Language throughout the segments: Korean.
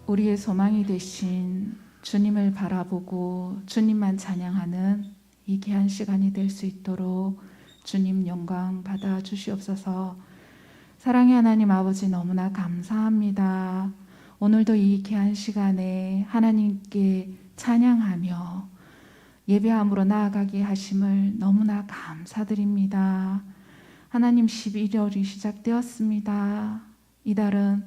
우리의 소망이 되신 주님을 바라보고 주님만 찬양하는 이 귀한 시간이 될 수 있도록 주님 영광 받아 주시옵소서. 사랑의 하나님 아버지, 너무나 감사합니다. 오늘도 이 귀한 시간에 하나님께 찬양하며 예배함으로 나아가게 하심을 너무나 감사드립니다. 하나님, 11월이 시작되었습니다. 이달은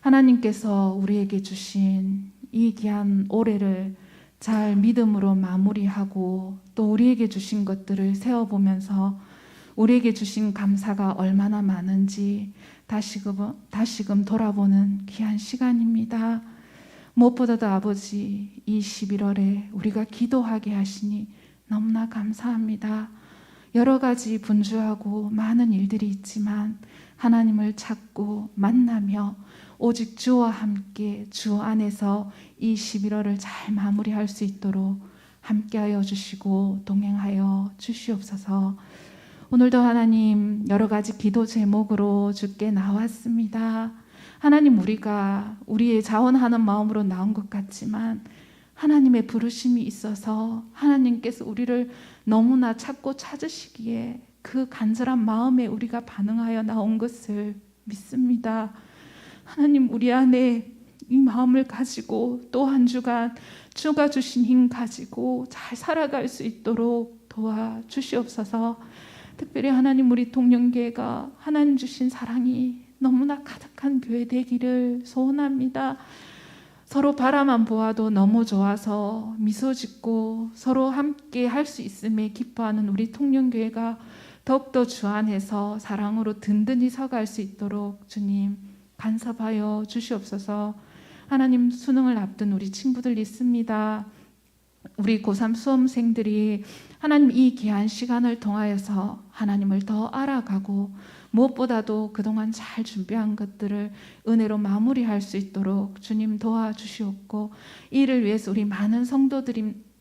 하나님께서 우리에게 주신 이 귀한 올해를 잘 믿음으로 마무리하고 또 우리에게 주신 것들을 세어보면서 우리에게 주신 감사가 얼마나 많은지 다시금 돌아보는 귀한 시간입니다. 무엇보다도 아버지, 이 11월에 우리가 기도하게 하시니 너무나 감사합니다. 여러 가지 분주하고 많은 일들이 있지만 하나님을 찾고 만나며 오직 주와 함께 주 안에서 이 11월을 잘 마무리할 수 있도록 함께하여 주시고 동행하여 주시옵소서. 오늘도 하나님, 여러 가지 기도 제목으로 주께 나왔습니다. 하나님, 우리가 우리의 자원하는 마음으로 나온 것 같지만 하나님의 부르심이 있어서 하나님께서 우리를 너무나 찾고 찾으시기에 그 간절한 마음에 우리가 반응하여 나온 것을 믿습니다. 하나님, 우리 안에 이 마음을 가지고 또 한 주간 주가 주신 힘 가지고 잘 살아갈 수 있도록 도와주시옵소서. 특별히 하나님, 우리 동령교회가 하나님 주신 사랑이 너무나 가득한 교회 되기를 소원합니다. 서로 바라만 보아도 너무 좋아서 미소 짓고 서로 함께 할 수 있음에 기뻐하는 우리 통령교회가 더욱더 주 안에서 사랑으로 든든히 서갈 수 있도록 주님 간섭하여 주시옵소서. 하나님, 수능을 앞둔 우리 친구들 있습니다. 우리 고3 수험생들이 하나님 이 귀한 시간을 통하여서 하나님을 더 알아가고 무엇보다도 그동안 잘 준비한 것들을 은혜로 마무리할 수 있도록 주님 도와주시옵고, 이를 위해서 우리 많은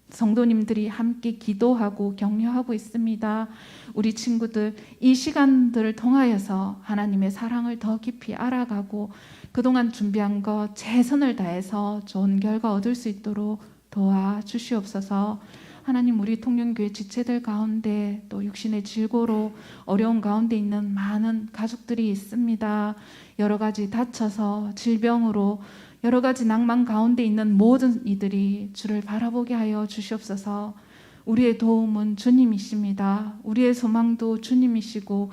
성도님들이 함께 기도하고 격려하고 있습니다. 우리 친구들 이 시간들을 통하여서 하나님의 사랑을 더 깊이 알아가고 그동안 준비한 것 최선을 다해서 좋은 결과 얻을 수 있도록 도와주시옵소서. 하나님, 우리 통영교회 지체들 가운데 또 육신의 질고로 어려운 가운데 있는 많은 가족들이 있습니다. 여러 가지 다쳐서 질병으로 여러 가지 낭만 가운데 있는 모든 이들이 주를 바라보게 하여 주시옵소서. 우리의 도움은 주님이십니다. 우리의 소망도 주님이시고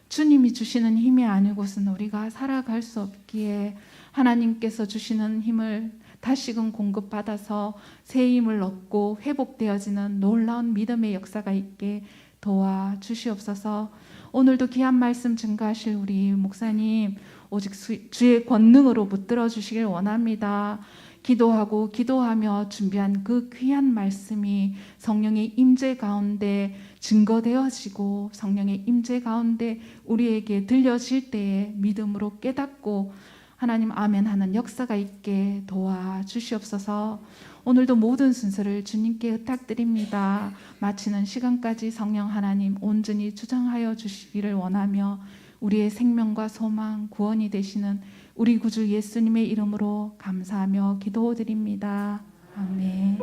주님이 주시는 힘이 아니고서는 우리가 살아갈 수 없기에 하나님께서 주시는 힘을 다시금 공급받아서 새 힘을 얻고 회복되어지는 놀라운 믿음의 역사가 있게 도와주시옵소서. 오늘도 귀한 말씀 증거하실 우리 목사님 오직 주의 권능으로 붙들어 주시길 원합니다. 기도하고 기도하며 준비한 그 귀한 말씀이 성령의 임재 가운데 증거되어지고 성령의 임재 가운데 우리에게 들려질 때에 믿음으로 깨닫고 하나님 아멘 하는 역사가 있게 도와주시옵소서. 오늘도 모든 순서를 주님께 의탁드립니다. 마치는 시간까지 성령 하나님 온전히 주장하여 주시기를 원하며 우리의 생명과 소망, 구원이 되시는 우리 구주 예수님의 이름으로 감사하며 기도드립니다. 아멘.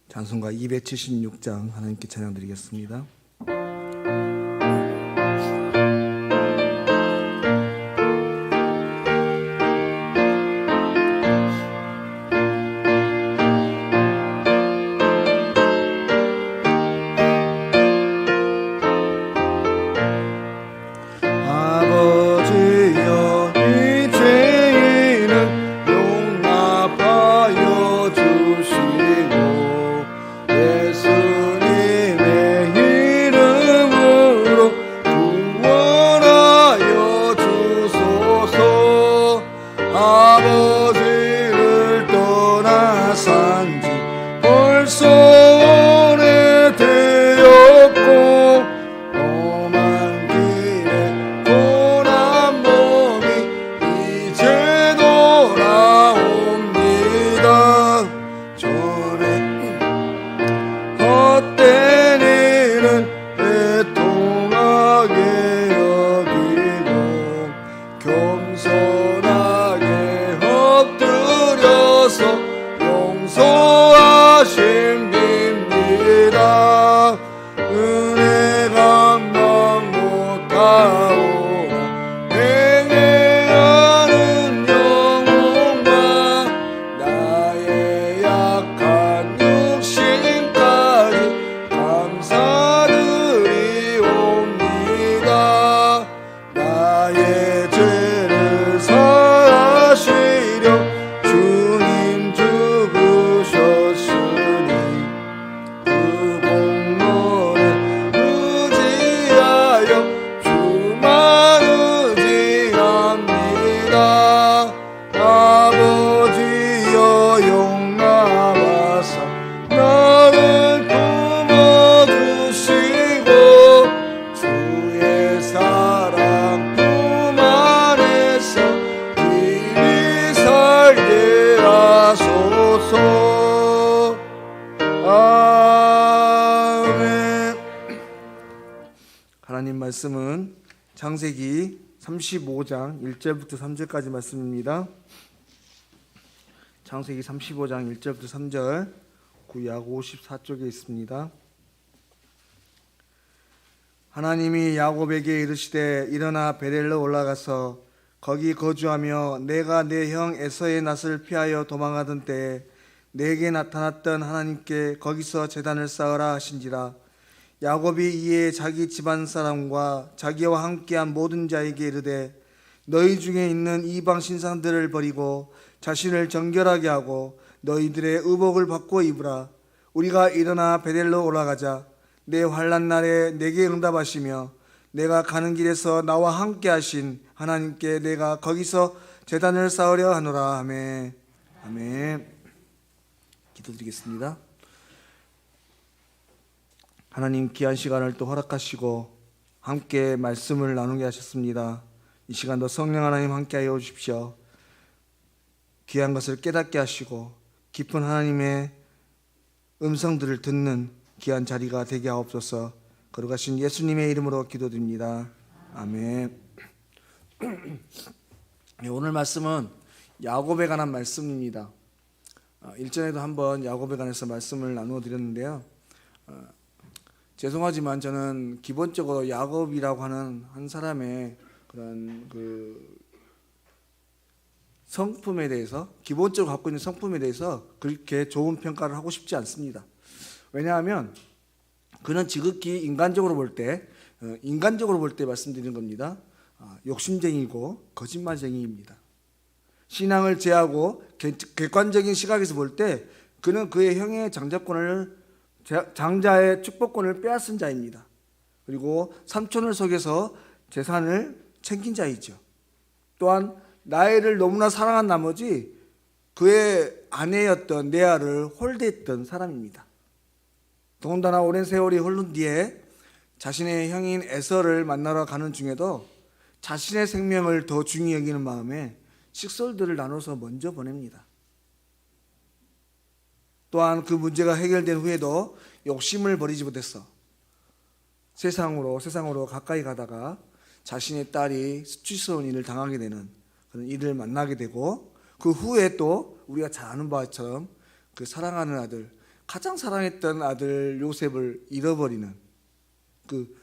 찬송가 276장 하나님께 찬양드리겠습니다. 아버지여, 이 죄인은 용납하여 주시고 예수님의 나의 죄를 사하시려 주님 죽으셨으니 그 공로에 의지하여 주만 의지합니다. 아버지여 용나와서 나를 품어주시고 주의 사랑 품 안에서 길이 살게 하소서. 아멘. 하나님 말씀은 창세기 35장 1절부터 3절까지 말씀입니다. 창세기 35장 1절부터 3절 구약 54쪽에 있습니다. 하나님이 야곱에게 이르시되 일어나 베델로 올라가서 거기 거주하며 내가 내 형 에서의 낯을 피하여 도망하던 때에 내게 나타났던 하나님께 거기서 제단을 쌓으라 하신지라. 야곱이 이에 자기 집안 사람과 자기와 함께한 모든 자에게 이르되 너희 중에 있는 이방 신상들을 버리고 자신을 정결하게 하고 너희들의 의복을 바꿔 입으라. 우리가 일어나 베델로 올라가자. 내 환난 날에 내게 응답하시며 내가 가는 길에서 나와 함께 하신 하나님께 내가 거기서 제단을 쌓으려 하노라. 아멘. 아멘. 기도드리겠습니다. 하나님 귀한 시간을 또 허락하시고 함께 말씀을 나누게 하셨습니다. 이 시간도 성령 하나님 함께하여 주십시오. 귀한 것을 깨닫게 하시고 깊은 하나님의 음성들을 듣는 귀한 자리가 되게 하옵소서. 거룩하신 예수님의 이름으로 기도드립니다. 아멘. 오늘 말씀은 야곱에 관한 말씀입니다. 일전에도 한번 야곱에 관해서 말씀을 나누어 드렸는데요. 죄송하지만 저는 기본적으로 야곱이라고 하는 한 사람의 그런 그 성품에 대해서, 기본적으로 갖고 있는 성품에 대해서 그렇게 좋은 평가를 하고 싶지 않습니다. 왜냐하면 그는 지극히 인간적으로 볼 때 말씀드리는 겁니다. 욕심쟁이고 거짓말쟁이입니다. 신앙을 제하고 객관적인 시각에서 볼 때 그는 그의 형의 장자의 축복권을 빼앗은 자입니다. 그리고 삼촌을 속여서 재산을 챙긴 자이죠. 또한 라헬을 너무나 사랑한 나머지 그의 아내였던 레아를 홀대했던 사람입니다. 더군다나 오랜 세월이 흐른 뒤에 자신의 형인 에서를 만나러 가는 중에도 자신의 생명을 더 중히 여기는 마음에 식솔들을 나눠서 먼저 보냅니다. 또한 그 문제가 해결된 후에도 욕심을 버리지 못했어 세상으로 가까이 가다가 자신의 딸이 수치스러운 일을 당하게 되는 그런 일을 만나게 되고, 그 후에 또 우리가 잘 아는 바처럼 그 사랑하는 아들, 가장 사랑했던 아들 요셉을 잃어버리는, 그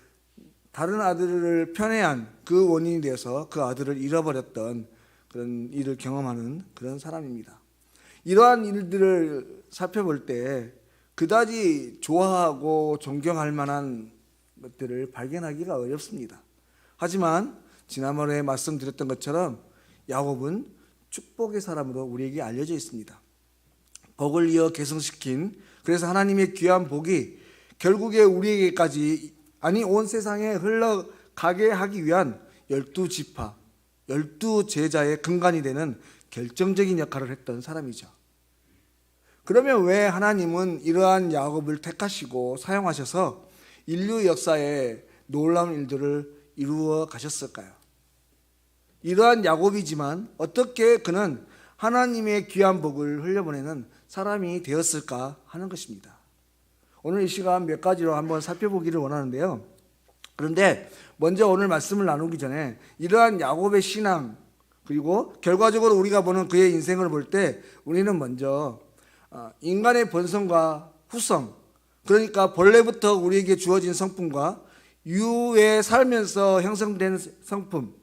다른 아들을 편애한 그 원인이 되어서 그 아들을 잃어버렸던 그런 일을 경험하는 그런 사람입니다. 이러한 일들을 살펴볼 때 그다지 좋아하고 존경할 만한 것들을 발견하기가 어렵습니다. 하지만 지난번에 말씀드렸던 것처럼 야곱은 축복의 사람으로 우리에게 알려져 있습니다. 복을 이어 계승시킨, 그래서 하나님의 귀한 복이 결국에 우리에게까지, 아니 온 세상에 흘러가게 하기 위한 12지파, 12제자의 근간이 되는 결정적인 역할을 했던 사람이죠. 그러면 왜 하나님은 이러한 야곱을 택하시고 사용하셔서 인류 역사에 놀라운 일들을 이루어 가셨을까요? 이러한 야곱이지만 어떻게 그는 하나님의 귀한 복을 흘려보내는 사람이 되었을까 하는 것입니다. 오늘 이 시간 몇 가지로 한번 살펴보기를 원하는데요. 그런데 먼저 오늘 말씀을 나누기 전에 이러한 야곱의 신앙, 그리고 결과적으로 우리가 보는 그의 인생을 볼 때 우리는 먼저 인간의 본성과 후성, 그러니까 본래부터 우리에게 주어진 성품과 이후에 살면서 형성된 성품,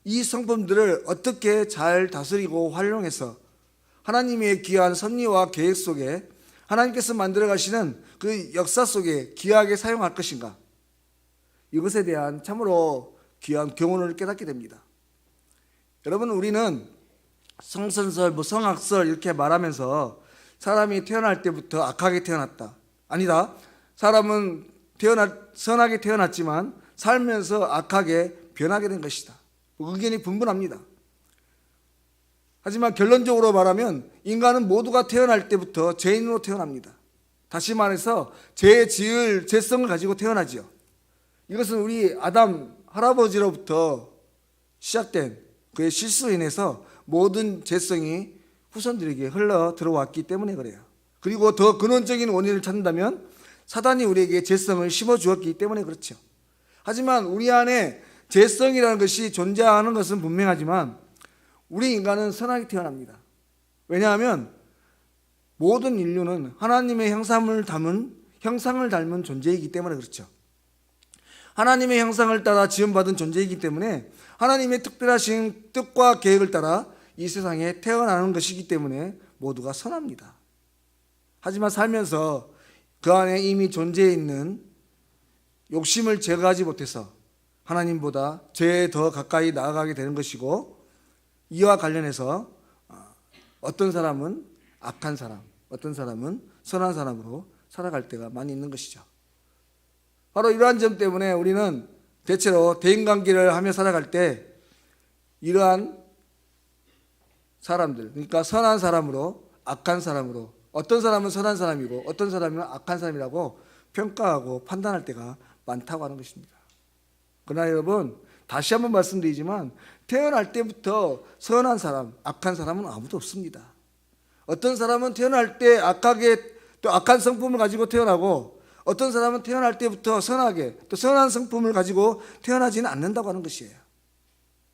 이 성품들을 어떻게 잘 다스리고 활용해서 하나님의 귀한 섭리와 계획 속에 하나님께서 만들어 가시는 그 역사 속에 귀하게 사용할 것인가, 이것에 대한 참으로 귀한 교훈을 깨닫게 됩니다. 여러분, 우리는 성선설, 성악설 이렇게 말하면서 사람이 태어날 때부터 악하게 태어났다. 아니다. 사람은 선하게 태어났지만 살면서 악하게 변하게 된 것이다. 의견이 분분합니다. 하지만 결론적으로 말하면 인간은 모두가 태어날 때부터 죄인으로 태어납니다. 다시 말해서 죄 지을 죄성을 가지고 태어나지요. 이것은 우리 아담 할아버지로부터 시작된 그의 실수로 인해서 모든 죄성이 후손들에게 흘러 들어왔기 때문에 그래요. 그리고 더 근원적인 원인을 찾는다면 사단이 우리에게 죄성을 심어주었기 때문에 그렇죠. 하지만 우리 안에 죄성이라는 것이 존재하는 것은 분명하지만 우리 인간은 선하게 태어납니다. 왜냐하면 모든 인류는 하나님의 형상을 닮은 존재이기 때문에 그렇죠. 하나님의 형상을 따라 지음받은 존재이기 때문에 하나님의 특별하신 뜻과 계획을 따라 이 세상에 태어나는 것이기 때문에 모두가 선합니다. 하지만 살면서 그 안에 이미 존재해 있는 욕심을 제거하지 못해서 하나님보다 죄에 더 가까이 나아가게 되는 것이고, 이와 관련해서 어떤 사람은 악한 사람, 어떤 사람은 선한 사람으로 살아갈 때가 많이 있는 것이죠. 바로 이러한 점 때문에 우리는 대체로 대인관계를 하며 살아갈 때 이러한 사람들, 그러니까 선한 사람으로 악한 사람으로, 어떤 사람은 선한 사람이고 어떤 사람은 악한 사람이라고 평가하고 판단할 때가 많다고 하는 것입니다. 그러나 여러분, 다시 한번 말씀드리지만 태어날 때부터 선한 사람, 악한 사람은 아무도 없습니다. 어떤 사람은 태어날 때 악하게 또 악한 성품을 가지고 태어나고, 어떤 사람은 태어날 때부터 선하게 또 선한 성품을 가지고 태어나지는 않는다고 하는 것이에요.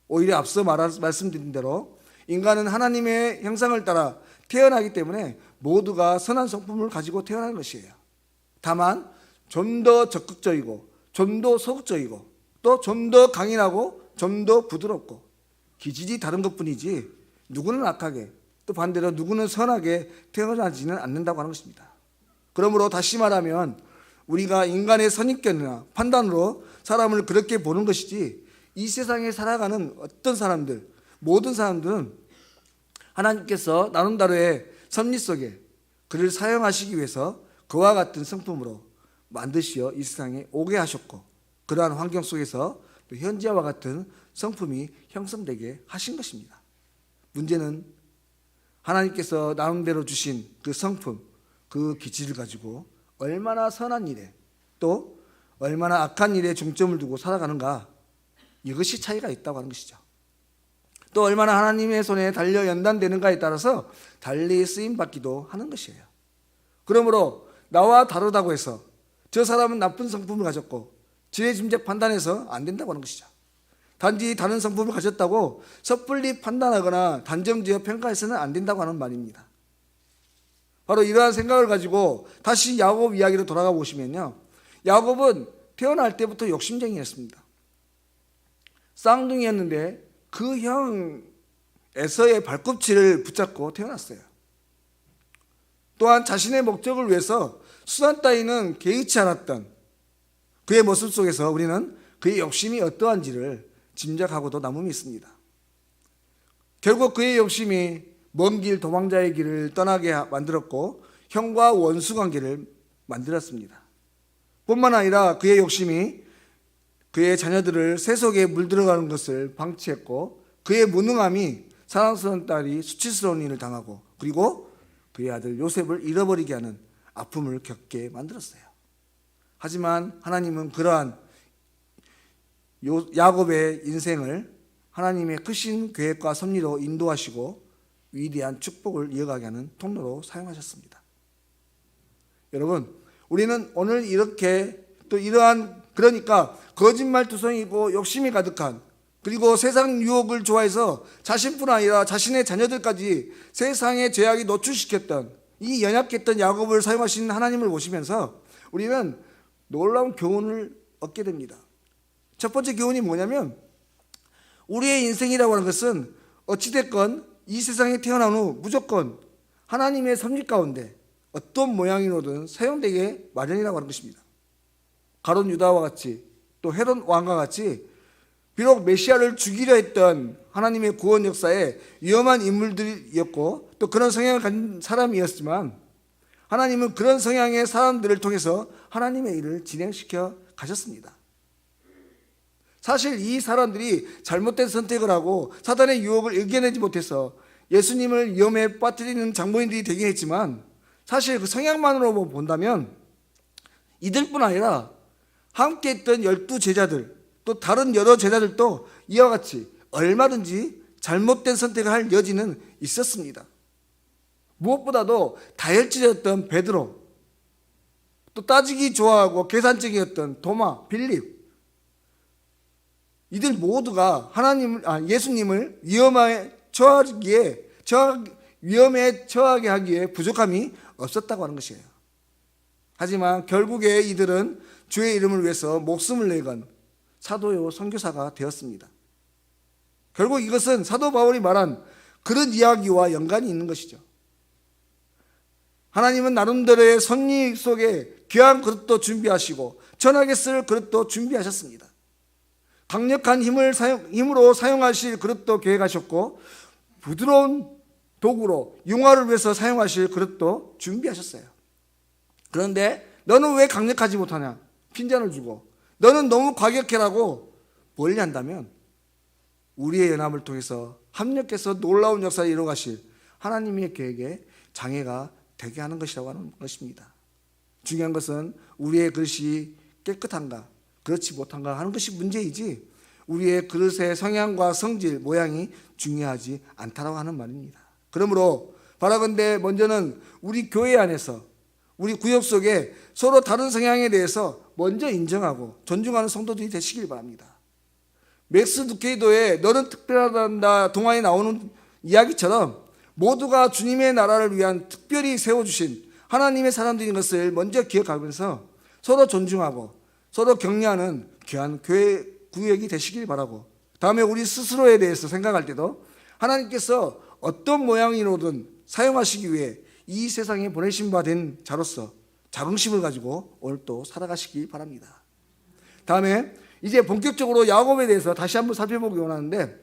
오히려 앞서 말씀드린 대로 인간은 하나님의 형상을 따라 태어나기 때문에 모두가 선한 성품을 가지고 태어나는 것이에요. 다만 좀 더 적극적이고 좀 더 소극적이고 또 좀 더 강인하고 좀 더 부드럽고 기질이 다른 것뿐이지 누구는 악하게 또 반대로 누구는 선하게 태어나지는 않는다고 하는 것입니다. 그러므로 다시 말하면 우리가 인간의 선입견이나 판단으로 사람을 그렇게 보는 것이지, 이 세상에 살아가는 어떤 사람들, 모든 사람들은 하나님께서 나름대로의 섭리 속에 그를 사용하시기 위해서 그와 같은 성품으로 만드시어 이 세상에 오게 하셨고, 그러한 환경 속에서 또 현재와 같은 성품이 형성되게 하신 것입니다. 문제는 하나님께서 나름대로 주신 그 성품, 그 기질을 가지고 얼마나 선한 일에 또 얼마나 악한 일에 중점을 두고 살아가는가, 이것이 차이가 있다고 하는 것이죠. 또 얼마나 하나님의 손에 달려 연단되는가에 따라서 달리 쓰임받기도 하는 것이에요. 그러므로 나와 다르다고 해서 저 사람은 나쁜 성품을 가졌고 지레짐작 판단해서 안 된다고 하는 것이죠. 단지 다른 성품을 가졌다고 섣불리 판단하거나 단정지어 평가해서는 안 된다고 하는 말입니다. 바로 이러한 생각을 가지고 다시 야곱 이야기로 돌아가 보시면요, 야곱은 태어날 때부터 욕심쟁이였습니다. 쌍둥이였는데 그 형 에서의 발꿈치를 붙잡고 태어났어요. 또한 자신의 목적을 위해서 수단 따위는 개의치 않았던 그의 모습 속에서 우리는 그의 욕심이 어떠한지를 짐작하고도 남음이 있습니다. 결국 그의 욕심이 먼 길 도망자의 길을 떠나게 만들었고 형과 원수 관계를 만들었습니다. 뿐만 아니라 그의 욕심이 그의 자녀들을 세속에 물들어가는 것을 방치했고, 그의 무능함이 사랑스러운 딸이 수치스러운 일을 당하고 그리고 그의 아들 요셉을 잃어버리게 하는 아픔을 겪게 만들었어요. 하지만 하나님은 그러한 야곱의 인생을 하나님의 크신 계획과 섭리로 인도하시고 위대한 축복을 이어가게 하는 통로로 사용하셨습니다. 여러분, 우리는 오늘 이렇게 또 이러한, 그러니까 거짓말투성이고 욕심이 가득한, 그리고 세상 유혹을 좋아해서 자신뿐 아니라 자신의 자녀들까지 세상의 죄악이 노출시켰던 이 연약했던 야곱을 사용하신 하나님을 보시면서 우리는 놀라운 교훈을 얻게 됩니다. 첫 번째 교훈이 뭐냐면, 우리의 인생이라고 하는 것은 어찌됐건 이 세상에 태어난 후 무조건 하나님의 섭리 가운데 어떤 모양이로든 사용되게 마련이라고 하는 것입니다. 가룟 유다와 같이 또 헤롯 왕과 같이 비록 메시아를 죽이려 했던 하나님의 구원 역사에 위험한 인물들이었고 또 그런 성향을 가진 사람이었지만 하나님은 그런 성향의 사람들을 통해서 하나님의 일을 진행시켜 가셨습니다. 사실 이 사람들이 잘못된 선택을 하고 사단의 유혹을 이겨내지 못해서 예수님을 위험에 빠뜨리는 장본인들이 되긴 했지만 사실 그 성향만으로 본다면 이들뿐 아니라 함께 했던 12제자들 또 다른 여러 제자들도 이와 같이 얼마든지 잘못된 선택을 할 여지는 있었습니다. 무엇보다도 다혈질이었던 베드로, 또 따지기 좋아하고 계산적이었던 도마, 빌립, 이들 모두가 예수님을 위험에 처하게 하기에 부족함이 없었다고 하는 것이에요. 하지만 결국에 이들은 주의 이름을 위해서 목숨을 내건 사도요 선교사가 되었습니다. 결국 이것은 사도 바울이 말한 그런 이야기와 연관이 있는 것이죠. 하나님은 나름대로의 섭리 속에 귀한 그릇도 준비하시고 전하게 쓸 그릇도 준비하셨습니다. 강력한 힘으로 사용하실 그릇도 계획하셨고 부드러운 도구로 융화를 위해서 사용하실 그릇도 준비하셨어요. 그런데 너는 왜 강력하지 못하냐? 핀잔을 주고 너는 너무 과격해라고 멀리한다면 우리의 연합을 통해서 합력해서 놀라운 역사를 이루어가실 하나님의 계획에 장애가 되게 하는 것이라고 하는 것입니다. 중요한 것은 우리의 그릇이 깨끗한가 그렇지 못한가 하는 것이 문제이지 우리의 그릇의 성향과 성질, 모양이 중요하지 않다라고 하는 말입니다. 그러므로 바라건대 먼저는 우리 교회 안에서 우리 구역 속에 서로 다른 성향에 대해서 먼저 인정하고 존중하는 성도들이 되시길 바랍니다. 맥스 루케이도의 너는 특별하단다 동화에 나오는 이야기처럼 모두가 주님의 나라를 위한 특별히 세워주신 하나님의 사람들인 것을 먼저 기억하면서 서로 존중하고 서로 격려하는 귀한 교회 구역이 되시길 바라고 다음에 우리 스스로에 대해서 생각할 때도 하나님께서 어떤 모양이로든 사용하시기 위해 이 세상에 보내신 바 된 자로서 자긍심을 가지고 오늘 또 살아가시기 바랍니다. 다음에 이제 본격적으로 야곱에 대해서 다시 한번 살펴보기 원하는데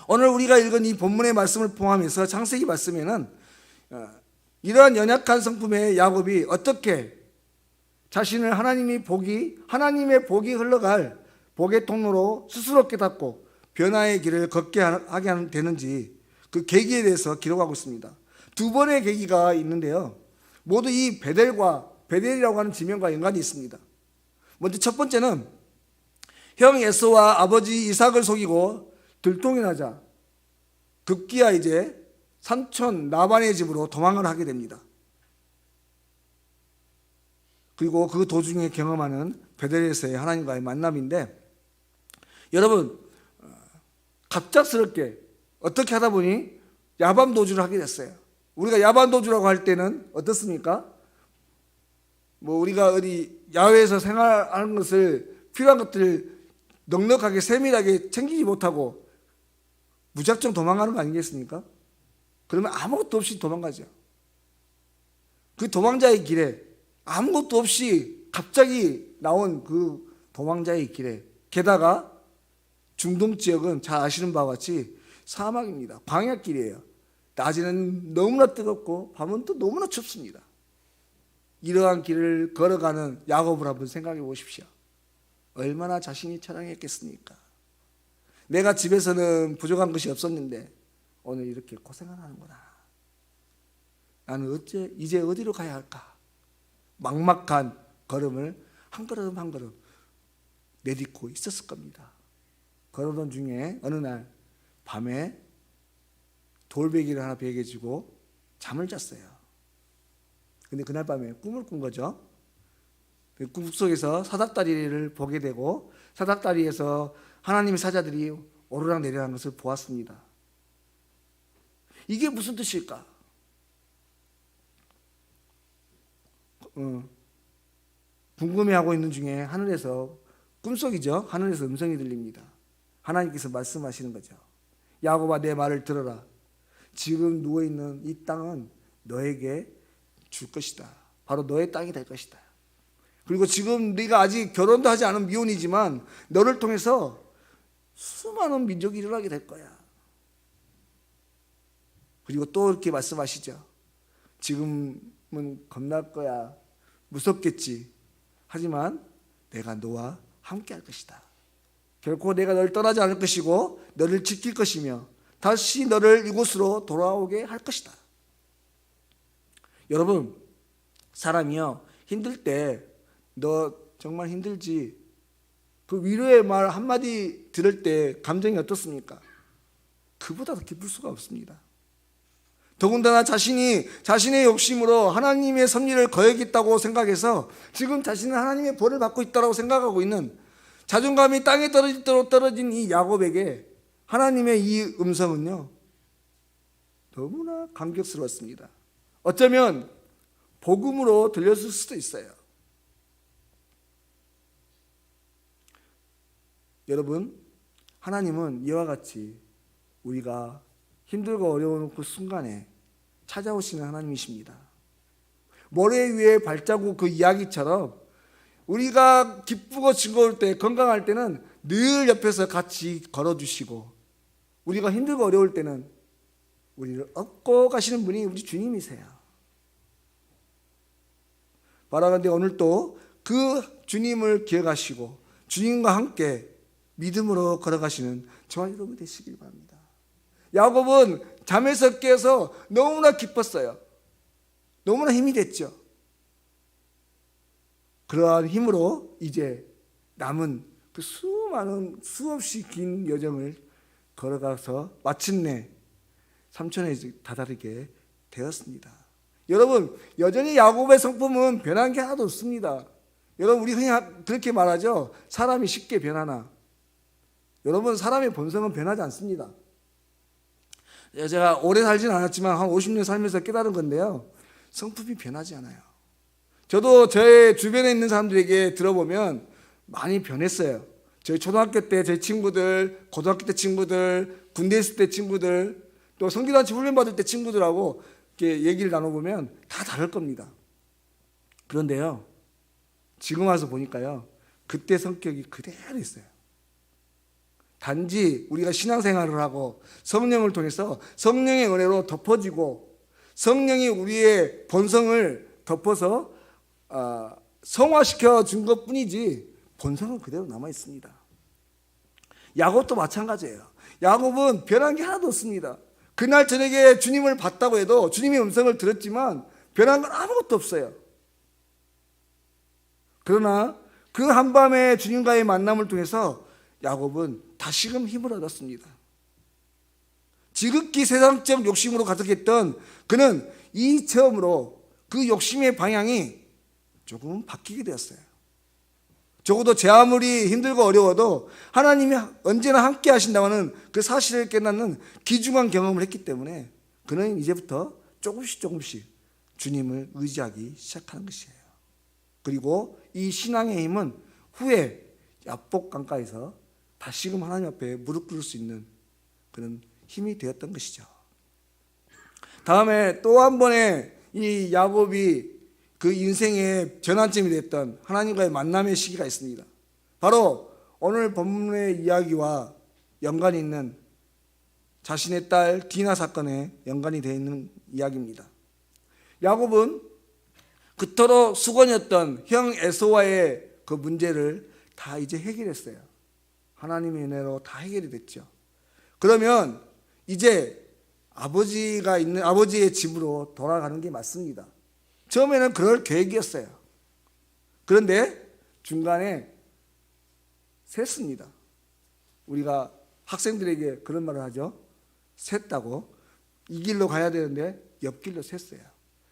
오늘 우리가 읽은 이 본문의 말씀을 포함해서 창세기 말씀에는 이러한 연약한 성품의 야곱이 어떻게 자신을 하나님의 복이 흘러갈 복의 통로로 스스로 깨닫고 변화의 길을 걷게 하게 되는지 그 계기에 대해서 기록하고 있습니다. 두 번의 계기가 있는데요. 모두 이 베델이라고 하는 지명과 연관이 있습니다. 먼저 첫 번째는 형 에서와 아버지 이삭을 속이고 들통이 나자 급기야 이제 삼촌 라반의 집으로 도망을 하게 됩니다. 그리고 그 도중에 경험하는 베델에서의 하나님과의 만남인데 여러분 갑작스럽게 어떻게 하다 보니 야반도주를 하게 됐어요. 우리가 야반도주라고 할 때는 어떻습니까? 우리가 어디 야외에서 생활하는 것을 필요한 것들을 넉넉하게 세밀하게 챙기지 못하고 무작정 도망가는 거 아니겠습니까? 그러면 아무것도 없이 도망가죠. 그 도망자의 길에 아무것도 없이 갑자기 나온 그 도망자의 길에 게다가 중동 지역은 잘 아시는 바와 같이 사막입니다. 광야길이에요. 낮에는 너무나 뜨겁고 밤은 또 너무나 춥습니다. 이러한 길을 걸어가는 야곱을 한번 생각해 보십시오. 얼마나 자신이 처량했겠습니까? 내가 집에서는 부족한 것이 없었는데 오늘 이렇게 고생을 하는구나. 나는 이제 어디로 가야 할까? 막막한 걸음을 한 걸음 한 걸음 내딛고 있었을 겁니다. 걸어던 중에 어느 날 밤에 돌베개를 하나 베개 지고 잠을 잤어요. 근데 그날 밤에 꿈을 꾼 거죠. 꿈 속에서 사닥다리를 보게 되고 사닥다리에서 하나님의 사자들이 오르락 내리락 것을 보았습니다. 이게 무슨 뜻일까? 궁금해하고 있는 중에 하늘에서 꿈속이죠. 하늘에서 음성이 들립니다. 하나님께서 말씀하시는 거죠. 야곱아 내 말을 들어라. 지금 누워있는 이 땅은 너에게 줄 것이다. 바로 너의 땅이 될 것이다. 그리고 지금 네가 아직 결혼도 하지 않은 미혼이지만 너를 통해서 수많은 민족이 일어나게 될 거야. 그리고 또 이렇게 말씀하시죠. 지금은 겁날 거야. 무섭겠지. 하지만 내가 너와 함께 할 것이다. 결코 내가 너를 떠나지 않을 것이고 너를 지킬 것이며 다시 너를 이곳으로 돌아오게 할 것이다. 여러분, 사람이요, 힘들 때 너 정말 힘들지, 그 위로의 말 한마디 들을 때 감정이 어떻습니까? 그보다 더 기쁠 수가 없습니다. 더군다나 자신의 욕심으로 하나님의 섭리를 거역했다고 생각해서 지금 자신은 하나님의 벌을 받고 있다고 생각하고 있는, 자존감이 땅에 떨어지도록 떨어진 이 야곱에게 하나님의 이 음성은요, 너무나 감격스러웠습니다. 어쩌면 복음으로 들렸을 수도 있어요. 여러분, 하나님은 이와 같이 우리가 힘들고 어려운 그 순간에 찾아오시는 하나님이십니다. 모래 위에 발자국 그 이야기처럼 우리가 기쁘고 즐거울 때, 건강할 때는 늘 옆에서 같이 걸어주시고, 우리가 힘들고 어려울 때는 우리를 업고 가시는 분이 우리 주님이세요. 바라건대 오늘도 그 주님을 기억하시고 주님과 함께 믿음으로 걸어가시는 저와 여러분 되시길 바랍니다. 야곱은 잠에서 깨서 너무나 기뻤어요. 너무나 힘이 됐죠. 그러한 힘으로 이제 남은 그 수없이 긴 여정을 걸어가서 마침내 삼촌에 다다르게 되었습니다. 여러분, 여전히 야곱의 성품은 변한 게 하나도 없습니다. 여러분, 우리 흔히 그렇게 말하죠. 사람이 쉽게 변하나. 여러분, 사람의 본성은 변하지 않습니다. 제가 오래 살지는 않았지만 한 50년 살면서 깨달은 건데요, 성품이 변하지 않아요. 저도 저의 주변에 있는 사람들에게 들어보면 많이 변했어요. 저희 초등학교 때 제 친구들, 고등학교 때 친구들, 군대 있을 때 친구들, 또 성기단체 훈련 받을 때 친구들하고 이렇게 얘기를 나눠보면 다 다를 겁니다. 그런데요, 지금 와서 보니까요, 그때 성격이 그대로 있어요. 단지 우리가 신앙생활을 하고 성령을 통해서 성령의 은혜로 덮어지고 성령이 우리의 본성을 덮어서 성화시켜 준 것뿐이지 본성은 그대로 남아 있습니다. 야곱도 마찬가지예요. 야곱은 변한 게 하나도 없습니다. 그날 저녁에 주님을 봤다고 해도, 주님의 음성을 들었지만 변한 건 아무것도 없어요. 그러나 그 한밤에 주님과의 만남을 통해서 야곱은 다시금 힘을 얻었습니다. 지극히 세상적 욕심으로 가득했던 그는 이 체험으로 그 욕심의 방향이 조금 바뀌게 되었어요. 적어도 제 아무리 힘들고 어려워도 하나님이 언제나 함께 하신다는 그 사실을 깨닫는 귀중한 경험을 했기 때문에 그는 이제부터 조금씩 주님을 의지하기 시작하는 것이에요. 그리고 이 신앙의 힘은 후에 야복 강가에서 다시금 하나님 앞에 무릎 꿇을 수 있는 그런 힘이 되었던 것이죠. 다음에 또 한 번의 이 야곱이 그 인생의 전환점이 됐던 하나님과의 만남의 시기가 있습니다. 바로 오늘 본문의 이야기와 연관이 있는 자신의 딸 디나 사건에 연관이 되어 있는 이야기입니다. 야곱은 그토록 수건이었던 형 에서와의 그 문제를 다 이제 해결했어요. 하나님의 은혜로 다 해결이 됐죠. 그러면 이제 아버지가 있는 아버지의 집으로 돌아가는 게 맞습니다. 처음에는 그럴 계획이었어요. 그런데 중간에 샜습니다. 우리가 학생들에게 그런 말을 하죠. 샜다고. 이 길로 가야 되는데 옆길로 샜어요.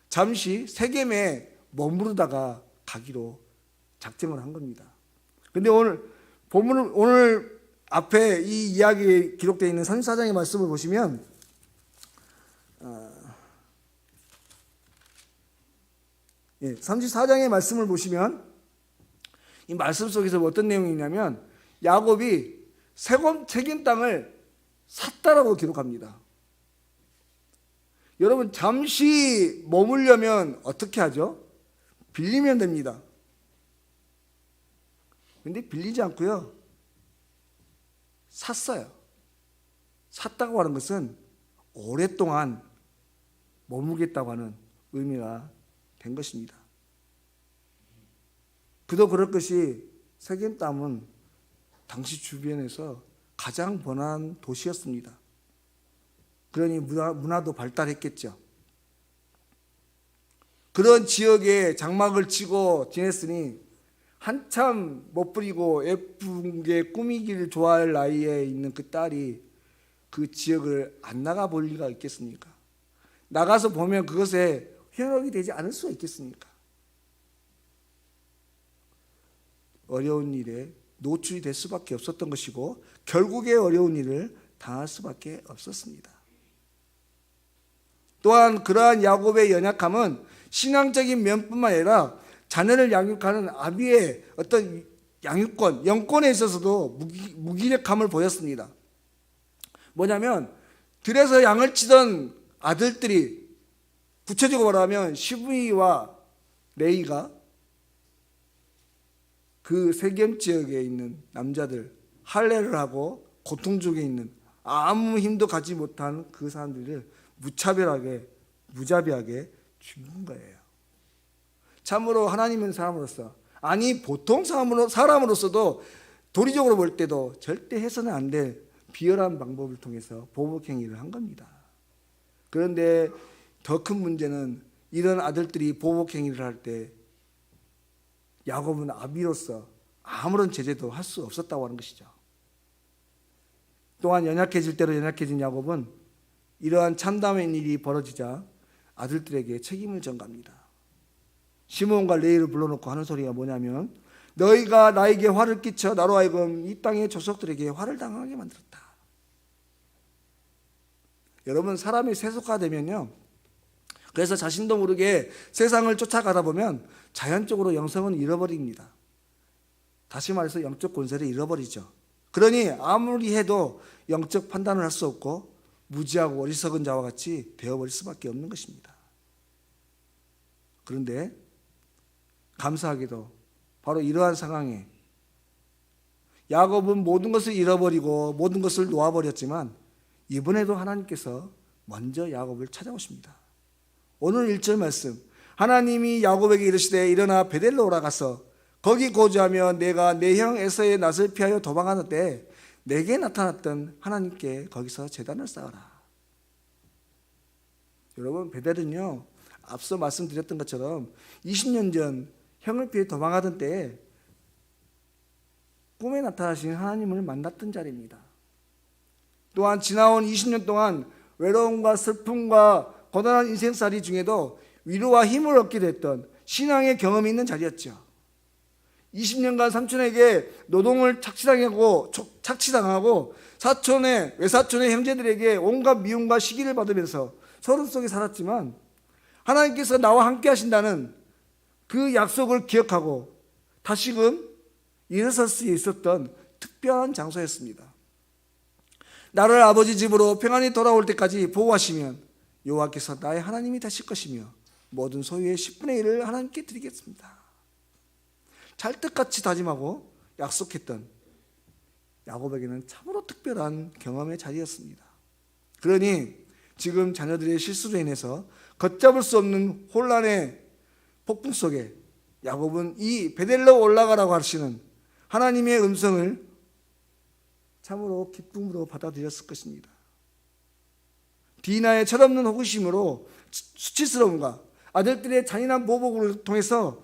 잠시 세겜에 머무르다가 가기로 작정을 한 겁니다. 그런데 오늘 앞에 이 이야기에 기록되어 있는 34장의 말씀을 보시면 34장의 말씀을 보시면 이 말씀 속에서 어떤 내용이 있냐면 야곱이 세겜 땅을 샀다라고 기록합니다. 여러분, 잠시 머물려면 어떻게 하죠? 빌리면 됩니다. 그런데 빌리지 않고요, 샀어요. 샀다고 하는 것은 오랫동안 머무겠다고 하는 의미가 된 것입니다. 그도 그럴 것이 세겜 땅은 당시 주변에서 가장 번화한 도시였습니다. 그러니 문화도 발달했겠죠. 그런 지역에 장막을 치고 지냈으니 한참 멋부리고 예쁘게 꾸미기를 좋아할 나이에 있는 그 딸이 그 지역을 안 나가 볼 리가 있겠습니까? 나가서 보면 그것에 현혹이 되지 않을 수가 있겠습니까? 어려운 일에 노출이 될 수밖에 없었던 것이고 결국에 어려운 일을 당할 수밖에 없었습니다. 또한 그러한 야곱의 연약함은 신앙적인 면뿐만 아니라 자녀를 양육하는 아비의 어떤 양육권, 영권에 있어서도 무기력함을 보였습니다. 뭐냐면 들에서 양을 치던 아들들이, 구체적으로 말하면 시브이와 레이가 그 세겜 지역에 있는 남자들, 할례를 하고 고통 중에 있는 아무 힘도 가지 못한 그 사람들을 무차별하게, 무자비하게 죽인 거예요. 참으로 하나님은 사람으로서, 아니 보통 사람으로서도 도리적으로 볼 때도 절대 해서는 안 될 비열한 방법을 통해서 보복행위를 한 겁니다. 그런데 더 큰 문제는 이런 아들들이 보복행위를 할 때 야곱은 아비로서 아무런 제재도 할 수 없었다고 하는 것이죠. 또한 연약해질 대로 연약해진 야곱은 이러한 참담한 일이 벌어지자 아들들에게 책임을 전갑니다. 시므온과 레위를 불러놓고 하는 소리가 뭐냐면 너희가 나에게 화를 끼쳐 나로 하여금 이 땅의 족속들에게 화를 당하게 만들었다. 여러분, 사람이 세속화되면요, 그래서 자신도 모르게 세상을 쫓아가다 보면 자연적으로 영성은 잃어버립니다. 다시 말해서 영적 권세를 잃어버리죠. 그러니 아무리 해도 영적 판단을 할 수 없고 무지하고 어리석은 자와 같이 되어버릴 수밖에 없는 것입니다. 그런데 감사하게도 바로 이러한 상황에 야곱은 모든 것을 잃어버리고 모든 것을 놓아버렸지만 이번에도 하나님께서 먼저 야곱을 찾아오십니다. 오늘 1절 말씀, 하나님이 야곱에게 이르시되 일어나 베델로 올라가서 거기 거주하며 내가 내 형 에서의 낯을 피하여 도망하는 때 내게 나타났던 하나님께 거기서 제단을 쌓아라. 여러분, 베델은요, 앞서 말씀드렸던 것처럼 20년 전 형을 피해 도망하던 때에 꿈에 나타나신 하나님을 만났던 자리입니다. 또한 지나온 20년 동안 외로움과 슬픔과 고단한 인생살이 중에도 위로와 힘을 얻게 됐던 신앙의 경험이 있는 자리였죠. 20년간 삼촌에게 노동을 착취당하고 외사촌의 형제들에게 온갖 미움과 시기를 받으면서 서름 속에 살았지만 하나님께서 나와 함께 하신다는 그 약속을 기억하고 다시금 일어설 수 있었던 특별한 장소였습니다. 나를 아버지 집으로 평안히 돌아올 때까지 보호하시면 여호와께서 나의 하나님이 되실 것이며 모든 소유의 10분의 1을 하나님께 드리겠습니다. 찰떡같이 다짐하고 약속했던 야곱에게는 참으로 특별한 경험의 자리였습니다. 그러니 지금 자녀들의 실수로 인해서 걷잡을 수 없는 혼란의 폭풍 속에 야곱은 이 베델로 올라가라고 하시는 하나님의 음성을 참으로 기쁨으로 받아들였을 것입니다. 디나의 철없는 호기심으로 수치스러움과 아들들의 잔인한 보복을 통해서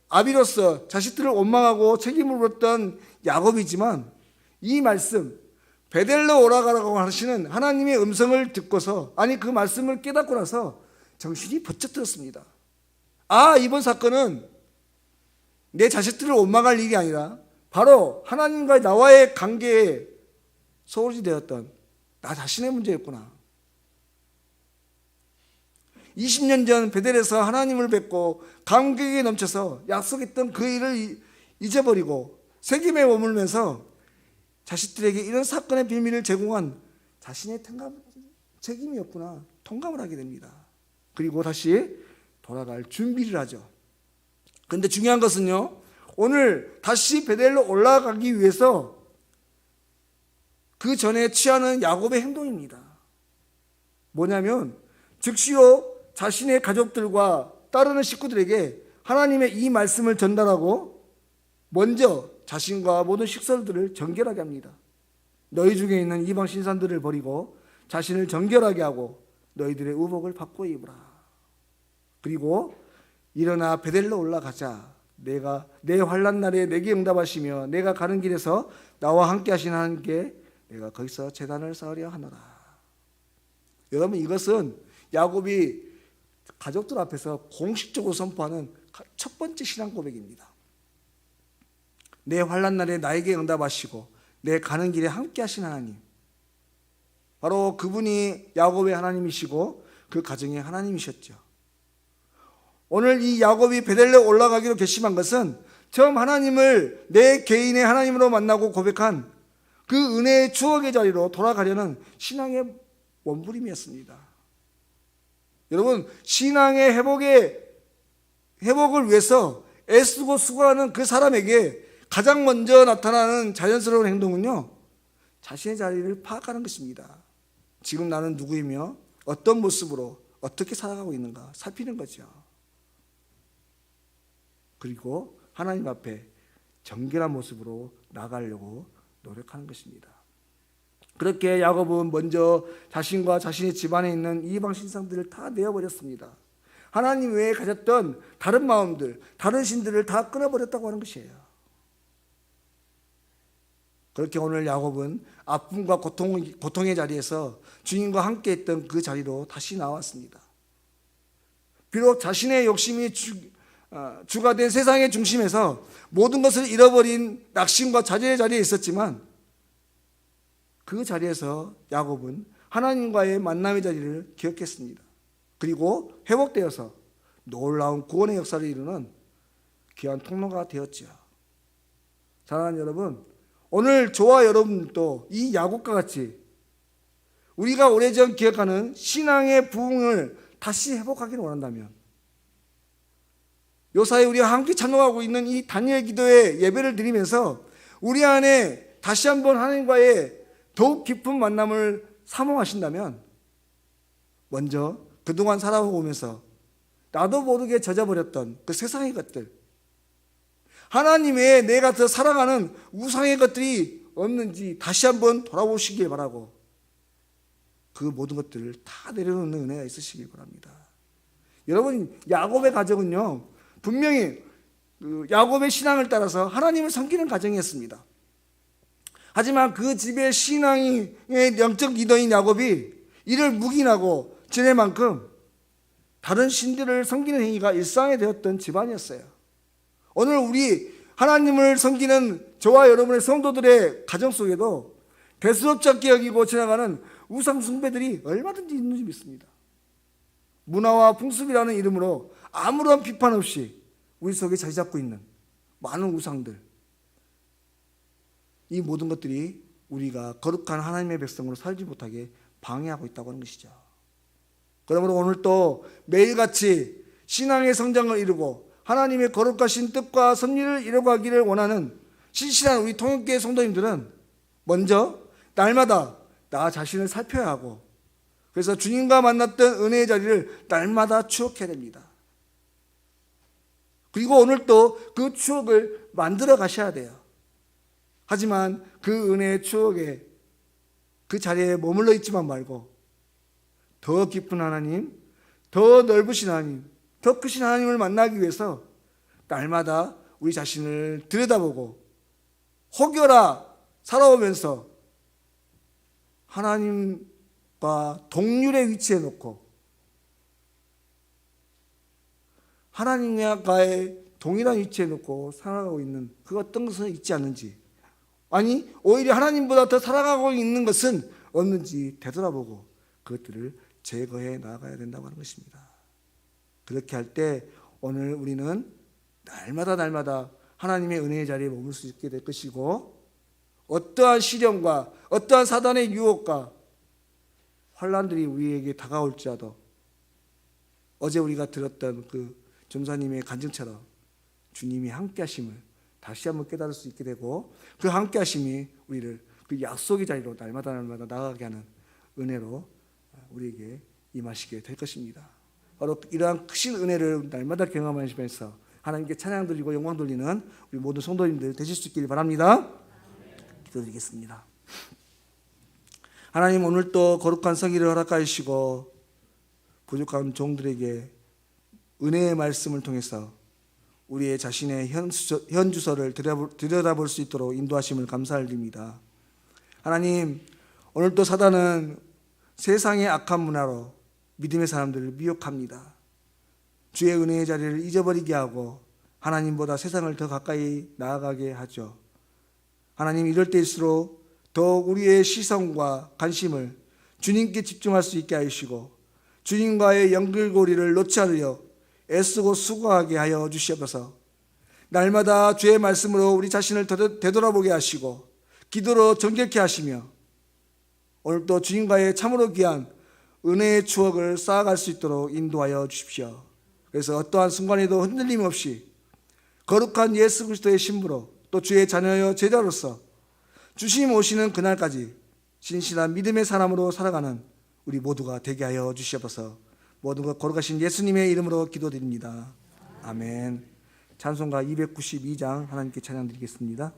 아비로서 자식들을 원망하고 책임을 물었던 야곱이지만 이 말씀, 베델로 올라가라고 하시는 하나님의 음성을 듣고서, 아니 그 말씀을 깨닫고 나서 정신이 번쩍 들었습니다. 아, 이번 사건은 내 자식들을 원망할 일이 아니라 바로 하나님과 나와의 관계에 소홀히 되었던 나 자신의 문제였구나. 20년 전 베델에서 하나님을 뵙고 감격에 넘쳐서 약속했던 그 일을 잊어버리고 세겜에 머물면서 자식들에게 이런 사건의 비밀을 제공한 자신의 책임이었구나 통감을 하게 됩니다. 그리고 다시 돌아갈 준비를 하죠. 그런데 중요한 것은요, 오늘 다시 베델로 올라가기 위해서 그 전에 취하는 야곱의 행동입니다. 뭐냐면 즉시로 자신의 가족들과 따르는 식구들에게 하나님의 이 말씀을 전달하고 먼저 자신과 모든 식설들을 정결하게 합니다. 너희 중에 있는 이방 신상들을 버리고 자신을 정결하게 하고 너희들의 의복을 바꿔 입으라. 그리고 일어나 베델로 올라가자. 내가 내 환난 날에 내게 응답하시며 내가 가는 길에서 나와 함께 하신 하나님께 내가 거기서 제단을 쌓으려 하노라. 여러분, 이것은 야곱이 가족들 앞에서 공식적으로 선포하는 첫 번째 신앙 고백입니다. 내 환난 날에 나에게 응답하시고 내 가는 길에 함께 하신 하나님, 바로 그분이 야곱의 하나님이시고 그 가정의 하나님이셨죠. 오늘 이 야곱이 베델레 올라가기로 결심한 것은 처음 하나님을 내 개인의 하나님으로 만나고 고백한 그 은혜의 추억의 자리로 돌아가려는 신앙의 원부림이었습니다. 여러분, 신앙의 회복을 위해서 애쓰고 수고하는 그 사람에게 가장 먼저 나타나는 자연스러운 행동은요, 자신의 자리를 파악하는 것입니다. 지금 나는 누구이며 어떤 모습으로 어떻게 살아가고 있는가 살피는 거죠. 그리고 하나님 앞에 정결한 모습으로 나가려고 노력하는 것입니다. 그렇게 야곱은 먼저 자신과 자신의 집안에 있는 이방 신상들을 다 내어버렸습니다. 하나님 외에 가졌던 다른 마음들, 다른 신들을 다 끊어버렸다고 하는 것이에요. 그렇게 오늘 야곱은 아픔과 고통의 자리에서 주님과 함께 했던 그 자리로 다시 나왔습니다. 비록 자신의 욕심이 주가 된 세상의 중심에서 모든 것을 잃어버린 낙심과 좌절의 자리에 있었지만 그 자리에서 야곱은 하나님과의 만남의 자리를 기억했습니다. 그리고 회복되어서 놀라운 구원의 역사를 이루는 귀한 통로가 되었죠. 사랑하는 여러분, 오늘 저와 여러분도 이 야곱과 같이 우리가 오래전 기억하는 신앙의 부흥을 다시 회복하기를 원한다면, 요사이 우리가 함께 찬송하고 있는 이 다니엘 기도의 예배를 드리면서 우리 안에 다시 한번 하나님과의 더욱 깊은 만남을 사모하신다면, 먼저 그동안 살아오면서 나도 모르게 젖어버렸던 그 세상의 것들, 하나님 외에 내가 더 사랑하는 우상의 것들이 없는지 다시 한번 돌아보시길 바라고, 그 모든 것들을 다 내려놓는 은혜가 있으시길 바랍니다. 여러분, 야곱의 가정은요, 분명히 야곱의 신앙을 따라서 하나님을 섬기는 가정이었습니다. 하지만 그 집의 신앙의 영적 리더인 야곱이 이를 묵인하고 지낼 만큼 다른 신들을 섬기는 행위가 일상이 되었던 집안이었어요. 오늘 우리 하나님을 섬기는 저와 여러분의 성도들의 가정 속에도 대수롭지 않게 여기고 지나가는 우상 숭배들이 얼마든지 있는 줄 믿습니다. 문화와 풍습이라는 이름으로 아무런 비판 없이 우리 속에 자리 잡고 있는 많은 우상들, 이 모든 것들이 우리가 거룩한 하나님의 백성으로 살지 못하게 방해하고 있다고 하는 것이죠. 그러므로 오늘 또 매일같이 신앙의 성장을 이루고 하나님의 거룩하신 뜻과 섭리를 이루어가기를 원하는 신실한 우리 통역교회 성도님들은 먼저 날마다 나 자신을 살펴야 하고, 그래서 주님과 만났던 은혜의 자리를 날마다 추억해야 됩니다. 그리고 오늘 또 그 추억을 만들어 가셔야 돼요. 하지만 그 은혜의 추억에 그 자리에 머물러 있지만 말고 더 깊은 하나님, 더 넓으신 하나님, 더 크신 하나님을 만나기 위해서 날마다 우리 자신을 들여다보고 혹여나 살아오면서 하나님과 동률의 위치에 놓고 하나님과의 동일한 위치에 놓고 살아가고 있는 그 어떤 것은 있지 않는지, 아니 오히려 하나님보다 더 살아가고 있는 것은 없는지 되돌아보고 그것들을 제거해 나가야 된다고 하는 것입니다. 그렇게 할 때 오늘 우리는 날마다 하나님의 은혜의 자리에 머물 수 있게 될 것이고, 어떠한 시련과 어떠한 사단의 유혹과 환난들이 우리에게 다가올지라도 어제 우리가 들었던 그 전사님의 간증처럼 주님이 함께 하심을 다시 한번 깨달을 수 있게 되고, 그 함께 하심이 우리를 그 약속의 자리로 날마다 나아가게 하는 은혜로 우리에게 임하시게 될 것입니다. 바로 이러한 크신 은혜를 날마다 경험하시면서 하나님께 찬양 드리고 영광 돌리는 우리 모든 성도님들 되실 수 있기를 바랍니다. 기도드리겠습니다. 하나님, 오늘 또 거룩한 성의를 허락하시고 부족한 종들에게 은혜의 말씀을 통해서 우리의 자신의 현주소를 들여다볼 수 있도록 인도하심을 감사드립니다. 하나님, 오늘 또 사단은 세상의 악한 문화로 믿음의 사람들을 미혹합니다. 주의 은혜의 자리를 잊어버리게 하고 하나님보다 세상을 더 가까이 나아가게 하죠. 하나님, 이럴 때일수록 더욱 우리의 시선과 관심을 주님께 집중할 수 있게 하시고 주님과의 연결고리를 놓지 않으려 애쓰고 수고하게 하여 주시옵소서. 날마다 주의 말씀으로 우리 자신을 되돌아보게 하시고 기도로 정결케 하시며 오늘도 주님과의 참으로 귀한 은혜의 추억을 쌓아갈 수 있도록 인도하여 주십시오. 그래서 어떠한 순간에도 흔들림 없이 거룩한 예수 그리스도의 신부로 또 주의 자녀여 제자로서 주님 오시는 그날까지 신실한 믿음의 사람으로 살아가는 우리 모두가 되게 하여 주시옵소서. 모든 것 거룩하신 예수님의 이름으로 기도드립니다. 아멘. 찬송가 292장 하나님께 찬양드리겠습니다.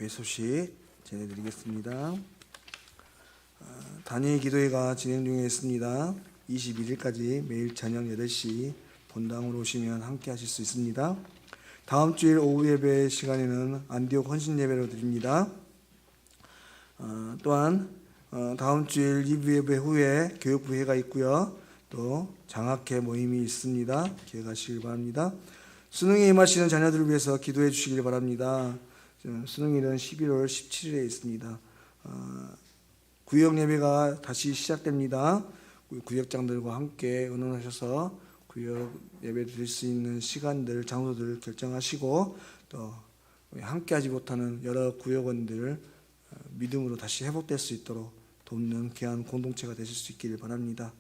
소식 전해드리겠습니다. 단위 기도회가 진행 중에 있습니다. 21일까지 매일 저녁 8시 본당으로 오시면 함께 하실 수 있습니다. 다음 주일 오후 예배 시간에는 안디옥 헌신 예배로 드립니다. 또한 다음 주일 2부 예배 후에 교육부회가 있고요. 또 장학회 모임이 있습니다. 기억하시길 바랍니다. 수능에 임하시는 자녀들을 위해서 기도해 주시길 바랍니다. 수능일은 11월 17일에 있습니다. 구역 예배가 다시 시작됩니다. 구역장들과 함께 의논하셔서 구역 예배 드릴 수 있는 시간들, 장소들 결정하시고 또 함께하지 못하는 여러 구역원들 믿음으로 다시 회복될 수 있도록 돕는 귀한 공동체가 되실 수 있기를 바랍니다.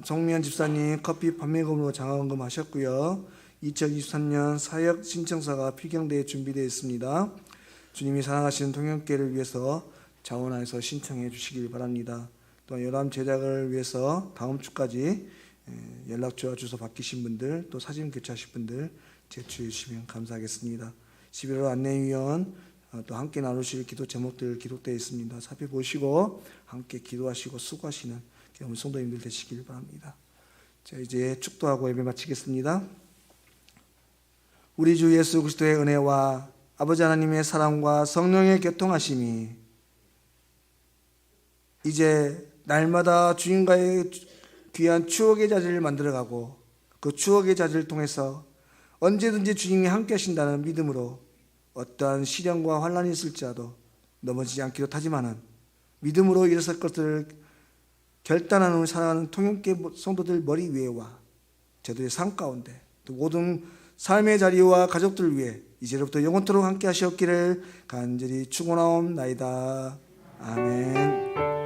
정미연 집사님 커피 판매금으로 장학금 하셨고요. 2023년 사역 신청서가 피경대에 준비되어 있습니다. 주님이 사랑하시는 통역계를 위해서 자원하여서 신청해 주시길 바랍니다. 또한 열람 제작을 위해서 다음 주까지 연락처와 주소 바뀌신 분들 또 사진 교체하실 분들 제출해 주시면 감사하겠습니다. 11월 안내위원 또 함께 나누실 기도 제목들 기록되어 있습니다. 살펴보시고 함께 기도하시고 수고하시는 우리 성도님들 되시길 바랍니다. 자, 이제 축도하고 예배 마치겠습니다. 우리 주 예수 그리스도의 은혜와 아버지 하나님의 사랑과 성령의 교통하심이 이제 날마다 주님과의 귀한 추억의 자리를 만들어가고 그 추억의 자리를 통해서 언제든지 주님이 함께 하신다는 믿음으로 어떠한 시련과 환난이 있을지라도 넘어지지 않기로 하지만은 믿음으로 일어설 것을 결단하는 사랑하는 통역계 성도들 머리 위에와 저들의 삶 가운데 또 모든 삶의 자리와 가족들을 위해 이제로부터 영원토록 함께 하시옵기를 간절히 축원하옵나이다. 아멘.